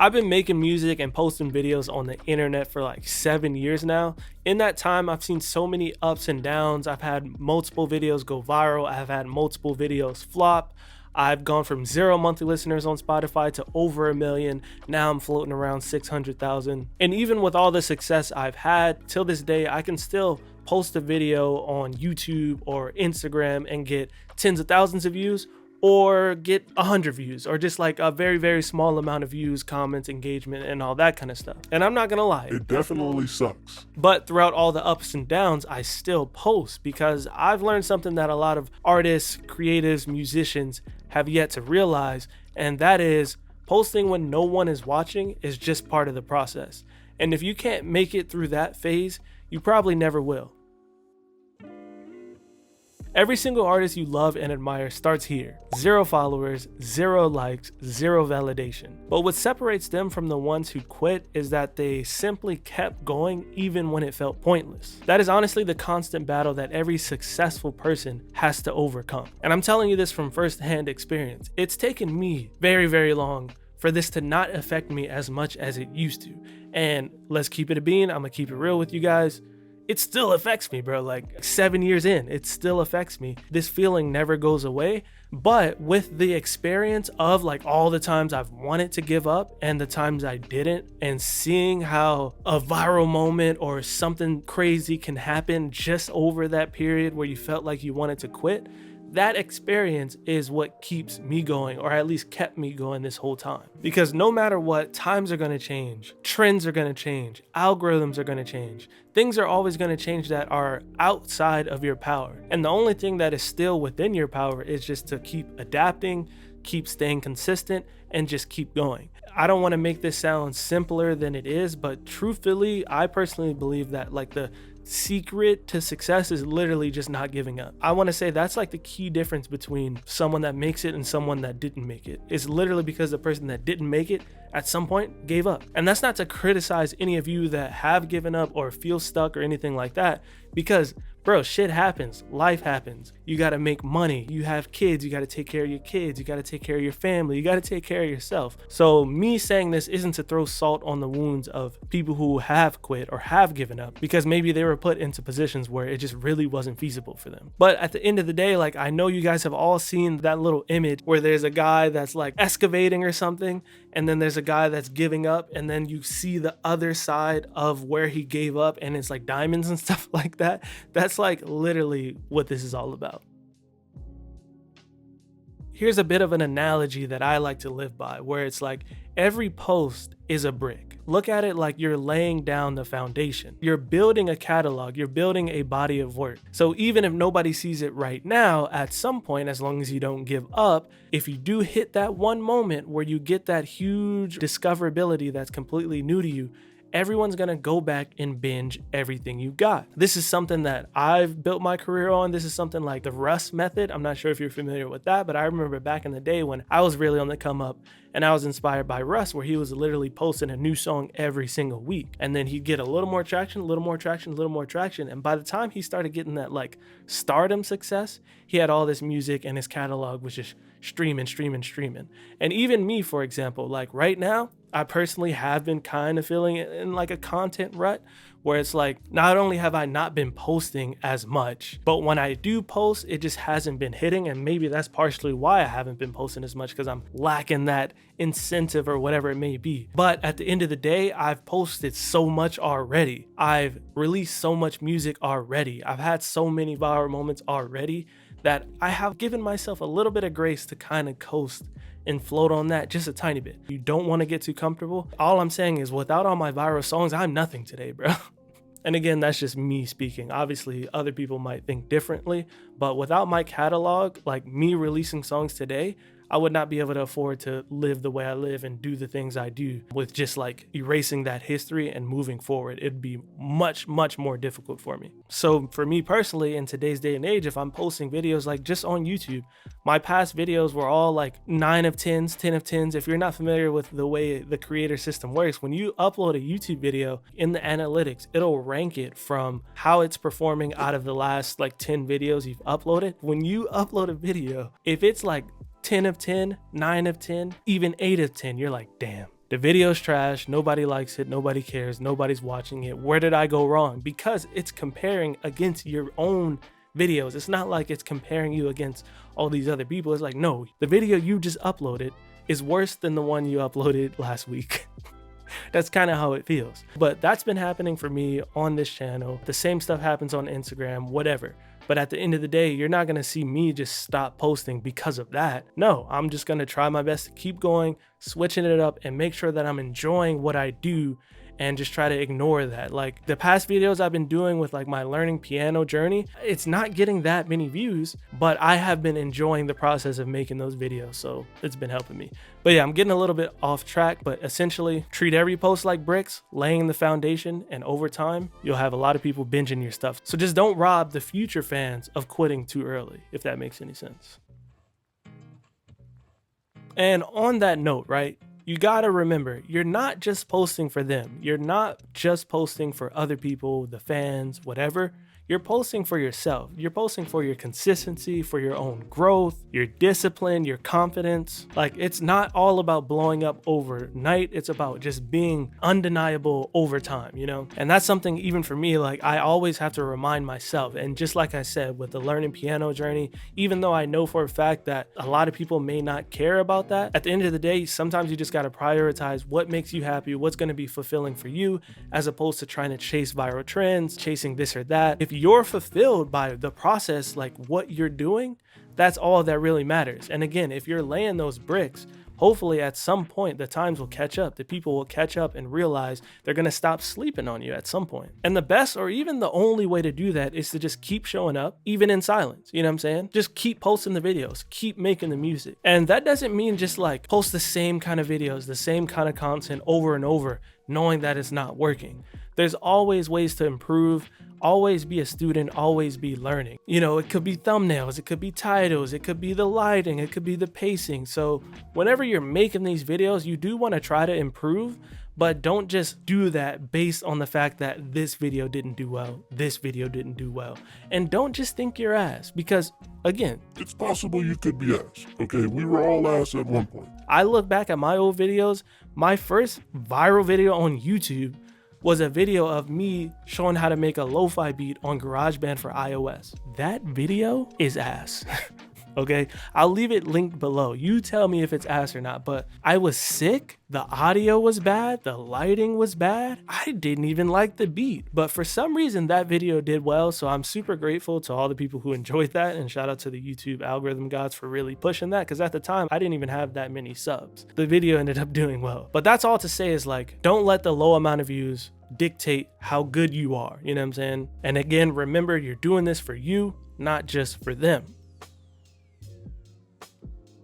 I've been making music and posting videos on the internet for like 7 years now. In that time, I've seen so many ups and downs. I've had multiple videos go viral. I've had multiple videos flop. I've gone from 0 monthly listeners on Spotify to over 1 million. Now I'm floating around 600,000. And even with all the success I've had, till this day, I can still post a video on YouTube or Instagram and get tens of thousands of views, or get 100 views, or just like a very, very small amount of views, comments, engagement, and all that kind of stuff. And I'm not gonna lie, it definitely sucks. But throughout all the ups and downs, I still post, because I've learned something that a lot of artists, creatives, musicians have yet to realize, and that is posting when no one is watching is just part of the process. And if you can't make it through that phase, you probably never will. Every single artist you love and admire starts here. 0 followers, 0 likes, 0 validation. But what separates them from the ones who quit is that they simply kept going even when it felt pointless. That is honestly the constant battle that every successful person has to overcome. And I'm telling you this from firsthand experience. It's taken me very, very long for this to not affect me as much as it used to. And let's keep it a bean. I'm gonna keep it real with you guys. It still affects me, bro. Like 7 years in, it still affects me. This feeling never goes away. But with the experience of like all the times I've wanted to give up and the times I didn't, and seeing how a viral moment or something crazy can happen just over that period where you felt like you wanted to quit, that experience is what keeps me going, or at least kept me going this whole time. Because no matter what, times are going to change, trends are going to change, algorithms are going to change. Things are always going to change that are outside of your power. And the only thing that is still within your power is just to keep adapting, keep staying consistent, and just keep going. I don't want to make this sound simpler than it is, but truthfully, I personally believe that like the secret to success is literally just not giving up. I want to say that's like the key difference between someone that makes it and someone that didn't make it. It's literally because the person that didn't make it at some point gave up. And that's not to criticize any of you that have given up or feel stuck or anything like that, because bro, shit happens, life happens. You got to make money, you have kids, you got to take care of your kids, you got to take care of your family, you got to take care of yourself. So me saying this isn't to throw salt on the wounds of people who have quit or have given up, because maybe they were put into positions where it just really wasn't feasible for them. But at the end of the day, like I know you guys have all seen that little image where there's a guy that's like excavating or something, and then there's a guy that's giving up, and then you see the other side of where he gave up and it's like diamonds and stuff like that. That's like literally what this is all about. Here's a bit of an analogy that I like to live by, where it's like every post is a brick. Look at it like you're laying down the foundation. You're building a catalog, you're building a body of work. So even if nobody sees it right now, at some point, as long as you don't give up, if you do hit that one moment where you get that huge discoverability that's completely new to you, everyone's gonna go back and binge everything you got. This is something that I've built my career on. This is something like the Russ method. I'm not sure if you're familiar with that, but I remember back in the day when I was really on the come up, and I was inspired by Russ, where he was literally posting a new song every single week. And then he'd get a little more traction, a little more traction, a little more traction. And by the time he started getting that like stardom success, he had all this music and his catalog was just streaming. And even me, for example, like right now, I personally have been kind of feeling in like a content rut, where it's like, not only have I not been posting as much, but when I do post, it just hasn't been hitting. And maybe that's partially why I haven't been posting as much, because I'm lacking that incentive or whatever it may be. But at the end of the day, I've posted so much already. I've released so much music already. I've had so many viral moments already that I have given myself a little bit of grace to kind of coast and float on that just a tiny bit. You don't want to get too comfortable. All I'm saying is, without all my viral songs, I'm nothing today, bro. And again, that's just me speaking. Obviously, other people might think differently, but without my catalog, like me releasing songs today, I would not be able to afford to live the way I live and do the things I do with just like erasing that history and moving forward. It'd be much, much more difficult for me. So for me personally, in today's day and age, if I'm posting videos like just on YouTube, my past videos were all like 9 of 10s, 10 of 10s. If you're not familiar with the way the creator system works, when you upload a YouTube video in the analytics, it'll rank it from how it's performing out of the last like 10 videos you've uploaded. When you upload a video, if it's like 10 of 10, 9 of 10, even 8 of 10, you're like, damn, The video's trash, nobody likes it, nobody cares, nobody's watching it. Where did I go wrong? Because it's comparing against your own videos. It's not like it's comparing you against all these other people. It's like, no, the video you just uploaded is worse than the one you uploaded last week. That's kind of how it feels. But that's been happening for me on this channel. The same stuff happens on Instagram, whatever. But at the end of the day, you're not going to see me just stop posting because of that. No, I'm just going to try my best to keep going, switching it up, and make sure that I'm enjoying what I do and just try to ignore that. Like the past videos I've been doing with like my learning piano journey, it's not getting that many views, but I have been enjoying the process of making those videos. So it's been helping me. But yeah, I'm getting a little bit off track, but essentially treat every post like bricks, laying the foundation, and over time, you'll have a lot of people binging your stuff. So just don't rob the future fans of quitting too early, if that makes any sense. And on that note, right? You gotta remember, you're not just posting for them. You're not just posting for other people, the fans, whatever. You're posting for yourself. You're posting for your consistency, for your own growth, your discipline, your confidence. Like, it's not all about blowing up overnight. It's about just being undeniable over time, you know? And that's something even for me, like I always have to remind myself. And just like I said, with the learning piano journey, even though I know for a fact that a lot of people may not care about that, at the end of the day, sometimes you just gotta prioritize what makes you happy, what's gonna be fulfilling for you, as opposed to trying to chase viral trends, chasing this or that. If you're fulfilled by the process, like what you're doing, that's all that really matters. And again, if you're laying those bricks, hopefully at some point the times will catch up. The people will catch up and realize they're going to stop sleeping on you at some point. And the best, or even the only way to do that, is to just keep showing up, even in silence. You know what I'm saying? Just keep posting the videos, keep making the music. And that doesn't mean just like post the same kind of videos, the same kind of content over and over, knowing that it's not working. There's always ways to improve. Always be a student, always be learning. You know, it could be thumbnails, it could be titles, it could be the lighting, it could be the pacing. So whenever you're making these videos, you do want to try to improve, but don't just do that based on the fact that this video didn't do well, this video didn't do well. And don't just think you're ass, because again, it's possible you could be ass. Okay, we were all ass at one point. I look back at my old videos, my first viral video on YouTube was a video of me showing how to make a lo-fi beat on GarageBand for iOS. That video is ass. Okay, I'll leave it linked below. You tell me if it's ass or not, but I was sick. The audio was bad. The lighting was bad. I didn't even like the beat, but for some reason that video did well. So I'm super grateful to all the people who enjoyed that, and shout out to the YouTube algorithm gods for really pushing that, because at the time I didn't even have that many subs. The video ended up doing well. But that's all to say is like, don't let the low amount of views dictate how good you are. You know what I'm saying? And again, remember, you're doing this for you, not just for them.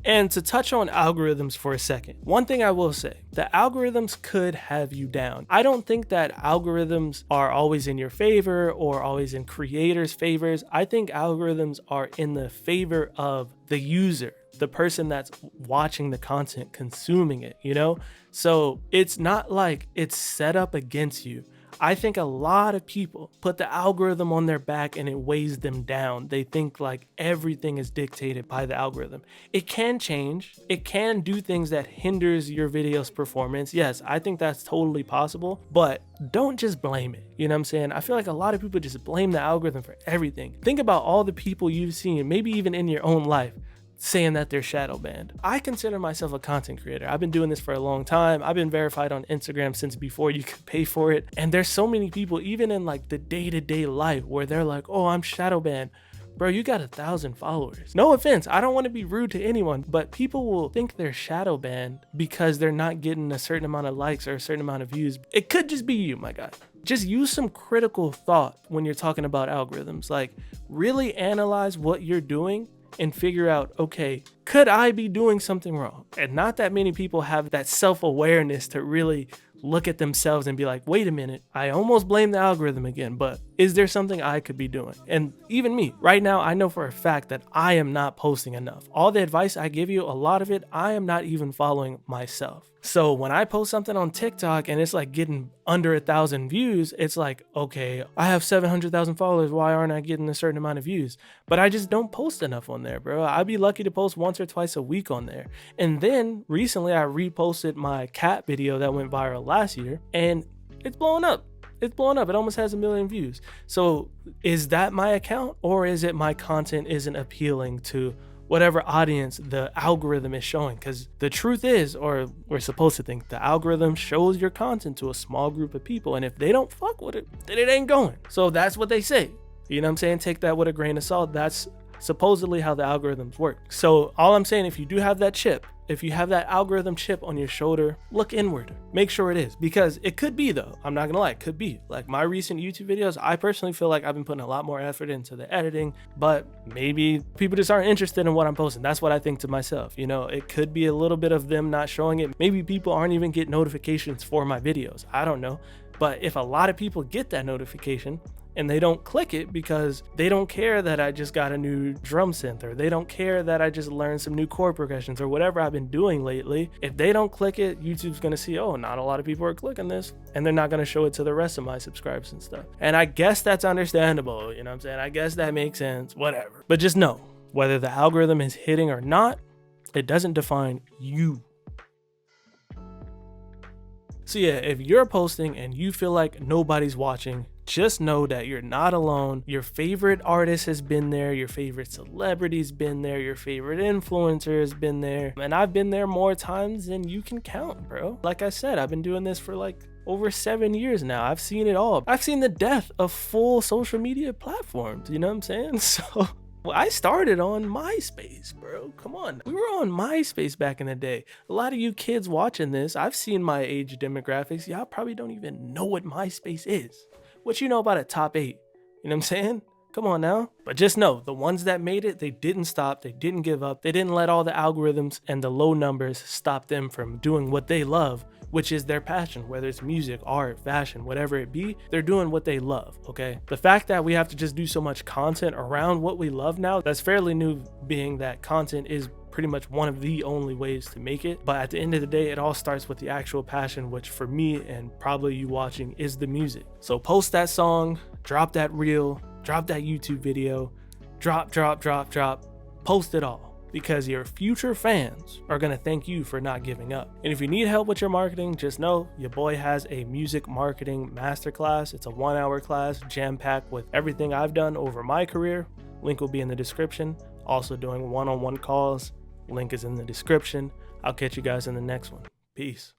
And to touch on algorithms for a second, one thing I will say, the algorithms could have you down. I don't think that algorithms are always in your favor or always in creators' favors. I think algorithms are in the favor of the user, the person that's watching the content, consuming it, you know? So it's not like it's set up against you. I think a lot of people put the algorithm on their back and it weighs them down. They think like everything is dictated by the algorithm. It can change. It can do things that hinders your video's performance. Yes, I think that's totally possible, but don't just blame it. You know what I'm saying? I feel like a lot of people just blame the algorithm for everything. Think about all the people you've seen, maybe even in your own life, saying that they're shadow banned. I consider myself a content creator. I've been doing this for a long time. I've been verified on Instagram since before you could pay for it. And there's so many people, even in like the day-to-day life, where they're like, oh, I'm shadow banned. Bro, you got 1,000 followers. No offense, I don't want to be rude to anyone, but people will think they're shadow banned because they're not getting a certain amount of likes or a certain amount of views. It could just be you, my guy. Just use some critical thought when you're talking about algorithms. Like, really analyze what you're doing and figure out, okay, could I be doing something wrong? And not that many people have that self-awareness to really look at themselves and be like, wait a minute, I almost blame the algorithm again, but is there something I could be doing? And even me, right now, I know for a fact that I am not posting enough. All the advice I give you, a lot of it, I am not even following myself. So when I post something on TikTok and it's like getting under 1,000 views, it's like, okay, I have 700,000 followers. Why aren't I getting a certain amount of views? But I just don't post enough on there, bro. I'd be lucky to post once or twice a week on there. And then recently I reposted my cat video that went viral last year, and it's blowing up. It's blowing up. It almost has 1 million views. So is that my account, or is it my content isn't appealing to whatever audience the algorithm is showing? Because the truth is, or we're supposed to think, the algorithm shows your content to a small group of people, and if they don't fuck with it, then it ain't going. So that's what they say. You know what I'm saying? Take that with a grain of salt. That's supposedly how the algorithms work. So all I'm saying, if you do have that chip, if you have that algorithm chip on your shoulder, look inward. Make sure it is, because it could be, though. I'm not gonna lie, it could be. Like my recent YouTube videos, I personally feel like I've been putting a lot more effort into the editing, but maybe people just aren't interested in what I'm posting. That's what I think to myself. You know, it could be a little bit of them not showing it. Maybe people aren't even getting notifications for my videos. I don't know. But if a lot of people get that notification and they don't click it because they don't care that I just got a new drum synth, or they don't care that I just learned some new chord progressions, or whatever I've been doing lately, if they don't click it, YouTube's gonna see, oh, not a lot of people are clicking this, and they're not gonna show it to the rest of my subscribers and stuff. And I guess that's understandable, you know what I'm saying? I guess that makes sense, whatever. But just know, whether the algorithm is hitting or not, it doesn't define you. So yeah, if you're posting and you feel like nobody's watching, just know that you're not alone. Your favorite artist has been there, your favorite celebrity's been there, your favorite influencer has been there, and I've been there more times than you can count, bro. Like I said, I've been doing this for like over 7 years now. I've seen it all. I've seen the death of full social media platforms, you know what I'm saying? So I started on MySpace, bro. Come on. We were on MySpace back in the day. A lot of you kids watching this, I've seen my age demographics. Y'all probably don't even know what MySpace is. What you know about a top 8? You know what I'm saying? Come on now. But just know, the ones that made it, they didn't stop. They didn't give up. They didn't let all the algorithms and the low numbers stop them from doing what they love, which is their passion. Whether it's music, art, fashion, whatever it be, they're doing what they love, okay? The fact that we have to just do so much content around what we love now, that's fairly new, being that content is pretty much one of the only ways to make it. But at the end of the day, it all starts with the actual passion, which for me and probably you watching is the music. So post that song, drop that reel, drop that YouTube video, drop, post it all, because your future fans are gonna thank you for not giving up. And if you need help with your marketing, just know your boy has a music marketing masterclass. It's a 1-hour class jam-packed with everything I've done over my career. Link will be in the description. Also doing one-on-one calls. Link is in the description. I'll catch you guys in the next one. Peace.